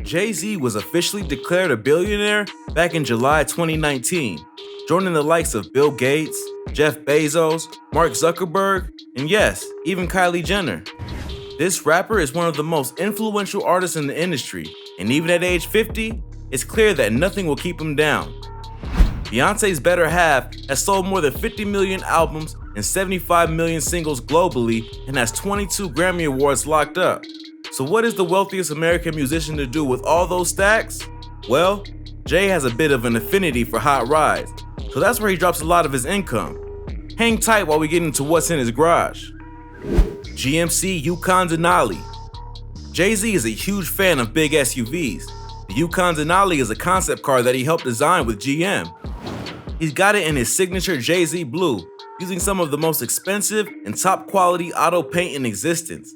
JayZ was officially declared a billionaire back in July 2019, joining the likes of Bill Gates, Jeff Bezos, Mark Zuckerberg, and yes, even Kylie Jenner. This rapper is one of the most influential artists in the industry, and even at age 50, it's clear that nothing will keep him down. Beyonce's better half has sold more than 50 million albums and 75 million singles globally and has 22 Grammy Awards locked up. So what is the wealthiest American musician to do with all those stacks? Well, Jay has a bit of an affinity for hot rides, so that's where he drops a lot of his income. Hang tight while we get into what's in his garage. GMC Yukon Denali. JayZ is a huge fan of big SUVs. The Yukon Denali is a concept car that he helped design with GM. He's got it in his signature JayZ blue, using some of the most expensive and top quality auto paint in existence.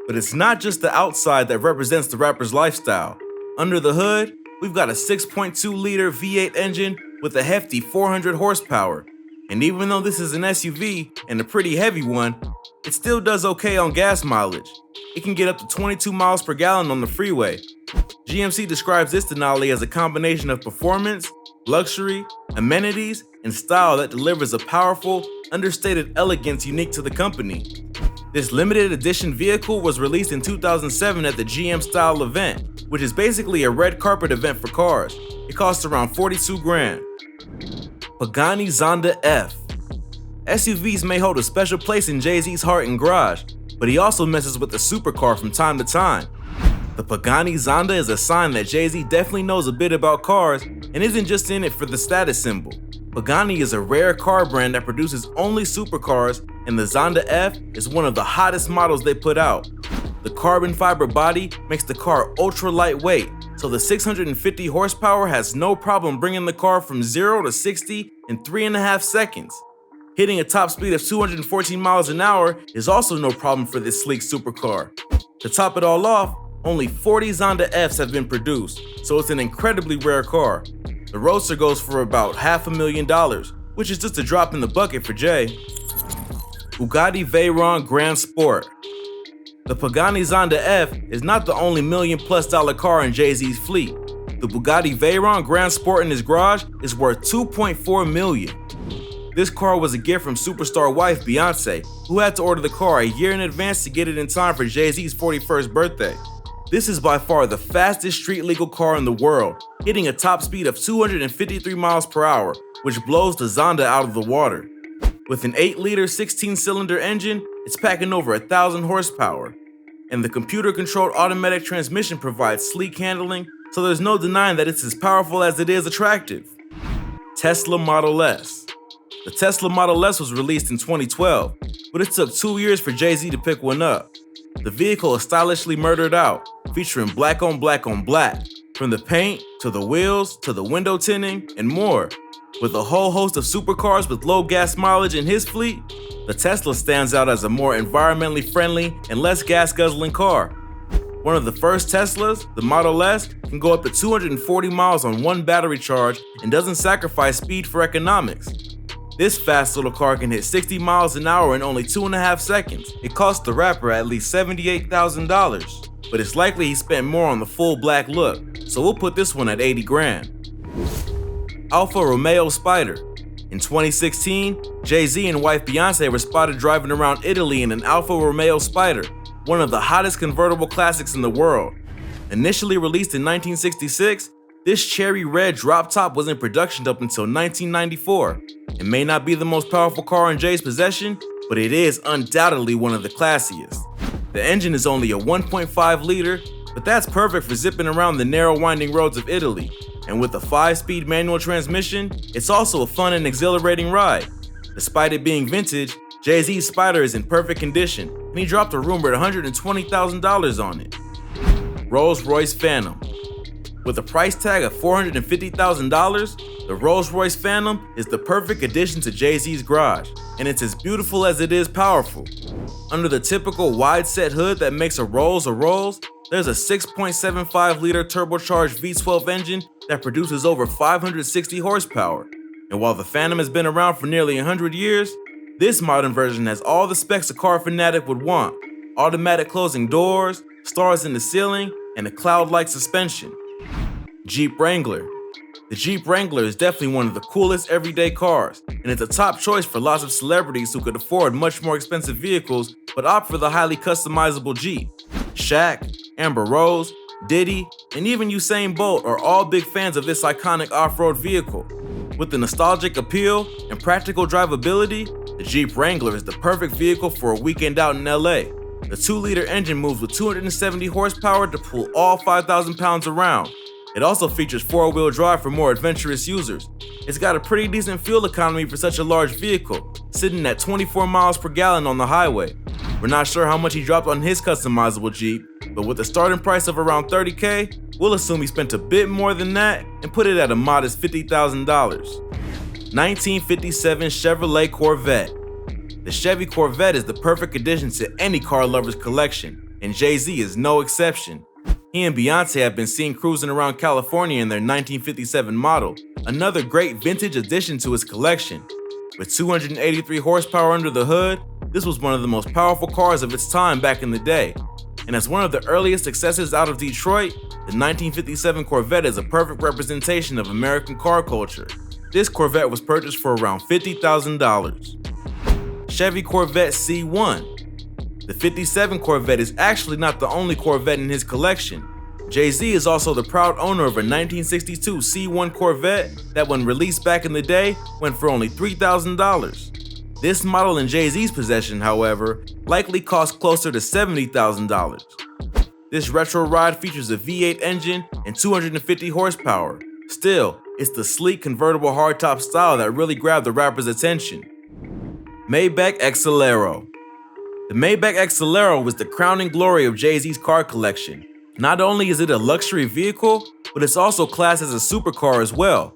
But it's not just the outside that represents the rapper's lifestyle. Under the hood, we've got a 6.2-liter V8 engine with a hefty 400 horsepower. And even though this is an SUV and a pretty heavy one, it still does okay on gas mileage. It can get up to 22 miles per gallon on the freeway. GMC describes this Denali as a combination of performance, luxury, amenities, and style that delivers a powerful, understated elegance unique to the company. This limited edition vehicle was released in 2007 at the GM Style event, which is basically a red carpet event for cars. It costs around 42 grand. Pagani Zonda F. SUVs may hold a special place in JayZ's heart and garage, but he also messes with the supercar from time to time. The Pagani Zonda is a sign that JayZ definitely knows a bit about cars and isn't just in it for the status symbol. Pagani is a rare car brand that produces only supercars, and the Zonda F is one of the hottest models they put out. The carbon fiber body makes the car ultra lightweight, so the 650 horsepower has no problem bringing the car from 0 to 60 in 3.5 seconds. Hitting a top speed of 214 miles an hour is also no problem for this sleek supercar. To top it all off, only 40 Zonda Fs have been produced, so it's an incredibly rare car. The Roadster goes for about $500,000, which is just a drop in the bucket for Jay. Bugatti Veyron Grand Sport. The Pagani Zonda F is not the only $1 million+ car in JayZ's fleet. The Bugatti Veyron Grand Sport in his garage is worth $2.4 million. This car was a gift from superstar wife Beyonce, who had to order the car a year in advance to get it in time for JayZ's 41st birthday. This is by far the fastest street-legal car in the world, hitting a top speed of 253 miles per hour, which blows the Zonda out of the water. With an 8-liter 16-cylinder engine, it's packing over 1,000 horsepower. And the computer-controlled automatic transmission provides sleek handling, so there's no denying that it's as powerful as it is attractive. Tesla Model S. The Tesla Model S was released in 2012, but it took 2 years for JayZ to pick one up. The vehicle is stylishly murdered out, featuring black on black on black, from the paint, to the wheels, to the window tinting, and more. With a whole host of supercars with low gas mileage in his fleet, the Tesla stands out as a more environmentally friendly and less gas-guzzling car. One of the first Teslas, the Model S, can go up to 240 miles on one battery charge and doesn't sacrifice speed for economics. This fast little car can hit 60 miles an hour in only 2.5 seconds. It cost the rapper at least $78,000, but it's likely he spent more on the full black look, so we'll put this one at 80 grand. Alfa Romeo Spider. In 2016, JayZ and wife Beyonce were spotted driving around Italy in an Alfa Romeo Spider, one of the hottest convertible classics in the world. Initially released in 1966, this cherry red drop top was in production up until 1994. It may not be the most powerful car in Jay's possession, but it is undoubtedly one of the classiest. The engine is only a 1.5 liter, but that's perfect for zipping around the narrow winding roads of Italy. And with a 5-speed manual transmission, it's also a fun and exhilarating ride. Despite it being vintage, JayZ's Spider is in perfect condition, and he dropped a rumored $120,000 on it. Rolls-Royce Phantom. With a price tag of $450,000, the Rolls-Royce Phantom is the perfect addition to JayZ's garage, and it's as beautiful as it is powerful. Under the typical wide-set hood that makes a Rolls, there's a 6.75-liter turbocharged V12 engine that produces over 560 horsepower. And while the Phantom has been around for nearly 100 years, this modern version has all the specs a car fanatic would want: automatic closing doors, stars in the ceiling, and a cloud-like suspension. Jeep Wrangler. The Jeep Wrangler is definitely one of the coolest everyday cars, and it's a top choice for lots of celebrities who could afford much more expensive vehicles but opt for the highly customizable Jeep. Shaq, Amber Rose, Diddy, and even Usain Bolt are all big fans of this iconic off-road vehicle. With the nostalgic appeal and practical drivability, the Jeep Wrangler is the perfect vehicle for a weekend out in LA. The 2-liter engine moves with 270 horsepower to pull all 5,000 pounds around. It also features 4-wheel drive for more adventurous users. It's got a pretty decent fuel economy for such a large vehicle, sitting at 24 miles per gallon on the highway. We're not sure how much he dropped on his customizable Jeep, but with a starting price of around $30K, we'll assume he spent a bit more than that and put it at a modest $50,000. 1957 Chevrolet Corvette. The Chevy Corvette is the perfect addition to any car lover's collection, and JayZ is no exception. He and Beyonce have been seen cruising around California in their 1957 model, another great vintage addition to his collection. With 283 horsepower under the hood, this was one of the most powerful cars of its time back in the day. And as one of the earliest successes out of Detroit, the 1957 Corvette is a perfect representation of American car culture. This Corvette was purchased for around $50,000. Chevy Corvette C1. The 57 Corvette is actually not the only Corvette in his collection. JayZ is also the proud owner of a 1962 C1 Corvette that, when released back in the day, went for only $3,000. This model in JayZ's possession, however, likely cost closer to $70,000. This retro ride features a V8 engine and 250 horsepower. Still, it's the sleek convertible hardtop style that really grabbed the rapper's attention. Maybach Excelero. The Maybach Excelero was the crowning glory of JayZ's car collection. Not only is it a luxury vehicle, but it's also classed as a supercar as well.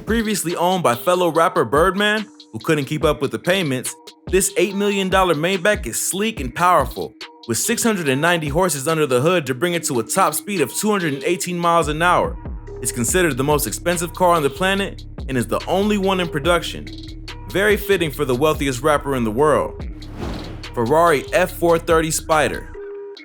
Previously owned by fellow rapper Birdman, who couldn't keep up with the payments, this $8 million Maybach is sleek and powerful, with 690 horses under the hood to bring it to a top speed of 218 miles an hour. It's considered the most expensive car on the planet and is the only one in production. Very fitting for the wealthiest rapper in the world. Ferrari F430 Spider.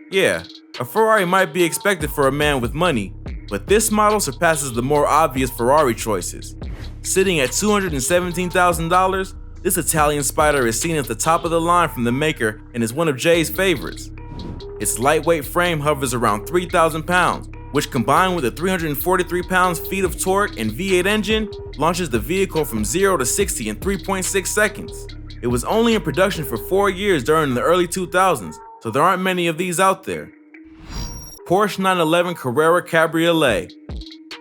Yeah, a Ferrari might be expected for a man with money, but this model surpasses the more obvious Ferrari choices. Sitting at $217,000, this Italian Spider is seen as the top of the line from the maker and is one of Jay's favorites. Its lightweight frame hovers around 3,000 pounds, which combined with the 343 pounds-feet of torque and V8 engine, launches the vehicle from 0 to 60 in 3.6 seconds. It was only in production for 4 years during the early 2000s, so there aren't many of these out there. Porsche 911 Carrera Cabriolet.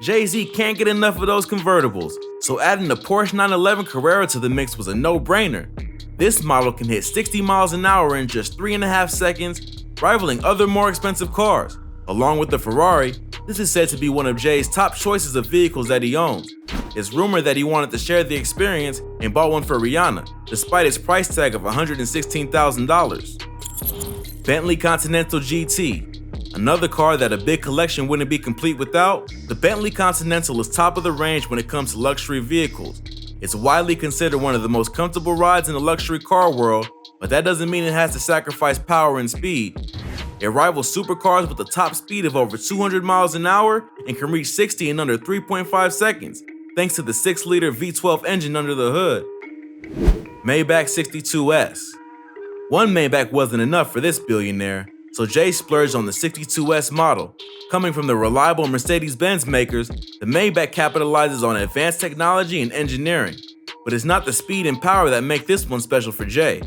JayZ can't get enough of those convertibles, so adding the Porsche 911 Carrera to the mix was a no-brainer. This model can hit 60 miles an hour in just 3.5 seconds, rivaling other more expensive cars. Along with the Ferrari, this is said to be one of Jay's top choices of vehicles that he owns. It's rumored that he wanted to share the experience and bought one for Rihanna, despite its price tag of $116,000. Bentley Continental GT. Another car that a big collection wouldn't be complete without, the Bentley Continental is top of the range when it comes to luxury vehicles. It's widely considered one of the most comfortable rides in the luxury car world, but that doesn't mean it has to sacrifice power and speed. It rivals supercars with a top speed of over 200 miles an hour and can reach 60 in under 3.5 seconds, thanks to the 6-liter V12 engine under the hood. Maybach 62S. One Maybach wasn't enough for this billionaire, so Jay splurged on the 62S model. Coming from the reliable Mercedes-Benz makers, the Maybach capitalizes on advanced technology and engineering, but it's not the speed and power that make this one special for Jay.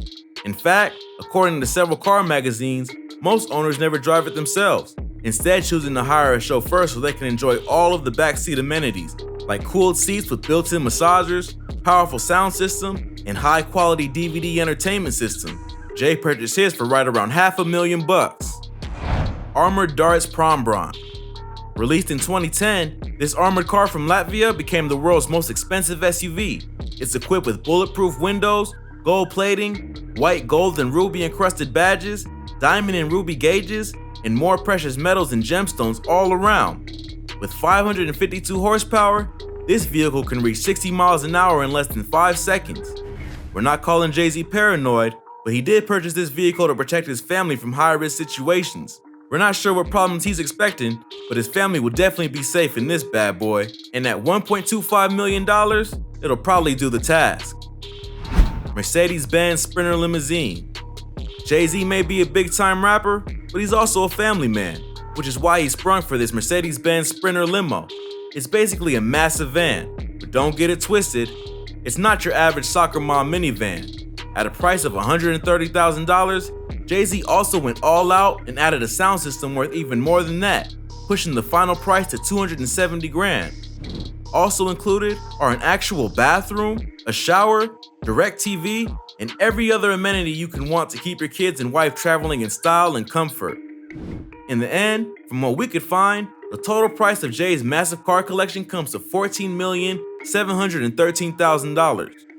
In fact, according to several car magazines, most owners never drive it themselves, instead choosing to hire a chauffeur so they can enjoy all of the backseat amenities, like cooled seats with built-in massagers, powerful sound system, and high-quality DVD entertainment system. Jay purchased his for right around $500,000. Armored Darts Prom. Released in 2010, this armored car from Latvia became the world's most expensive SUV. It's equipped with bulletproof windows, gold plating, white, gold, and ruby encrusted badges, diamond and ruby gauges, and more precious metals and gemstones all around. With 552 horsepower, this vehicle can reach 60 miles an hour in less than 5 seconds. We're not calling JayZ paranoid, but he did purchase this vehicle to protect his family from high-risk situations. We're not sure what problems he's expecting, but his family will definitely be safe in this bad boy, and at $1.25 million, it'll probably do the task. Mercedes-Benz Sprinter Limousine. JayZ may be a big-time rapper, but he's also a family man, which is why he sprung for this Mercedes-Benz Sprinter limo. It's basically a massive van, but don't get it twisted, it's not your average soccer mom minivan. At a price of $130,000, JayZ also went all out and added a sound system worth even more than that, pushing the final price to $270,000. Also included are an actual bathroom, a shower, DirecTV, and every other amenity you can want to keep your kids and wife traveling in style and comfort. In the end, from what we could find, the total price of Jay's massive car collection comes to $14,713,000.